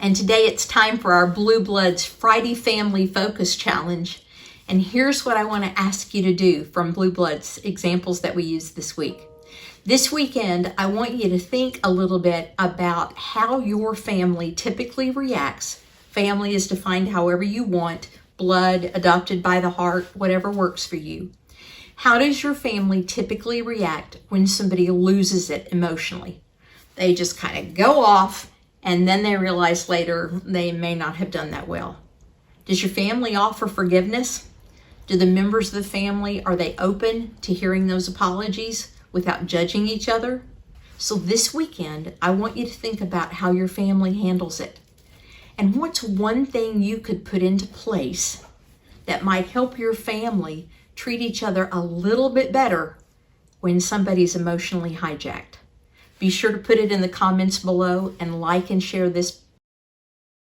and today it's time for our Blue Bloods Friday Family Focus Challenge. And here's what I want to ask you to do from Blue Bloods examples that we used this week. This weekend, I want you to think a little bit about how your family typically reacts. Family is defined however you want, blood, adopted by the heart, whatever works for you. How does your family typically react when somebody loses it emotionally? They just kind of go off, and then they realize later they may not have done that well. Does your family offer forgiveness? Do the members of the family, are they open to hearing those apologies without judging each other? So this weekend, I want you to think about how your family handles it. And what's one thing you could put into place that might help your family treat each other a little bit better when somebody's emotionally hijacked? Be sure to put it in the comments below and like and share this